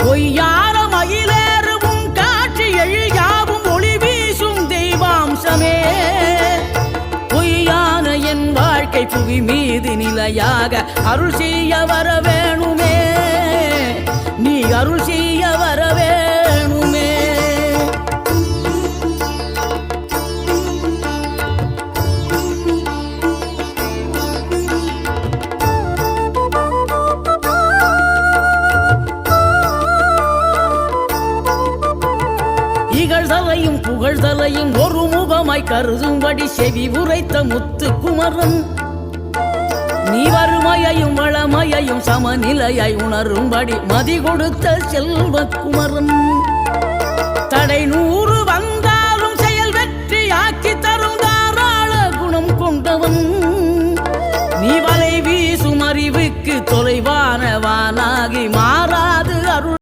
பொய்யான மயிலேறும் காட்சி எழியாவும் ஒளி வீசும் தெய்வாம்சமே பொய்யான என் வாழ்க்கை புவி மீது நிலையாக அருள் செய்ய வர வேணுமே நீ அருள் செய்ய வர வேணுமே இகழ்தலையும் புகழ்தலையும் ஒரு முகமாய் கருதும்படி செவி உரைத்த முத்து குமரன் நீ வறுமையையும் வளமையையும் சமநிலையை உணரும்படி மதி கொடுத்த செல்வ குமரன் தடை 100 வந்தாலும் செயல் வெற்றியாக்கி தரும் தாராள குணம் கொண்டவன் நீ வலை வீசும் அறிவுக்கு தொலைவானவானாகி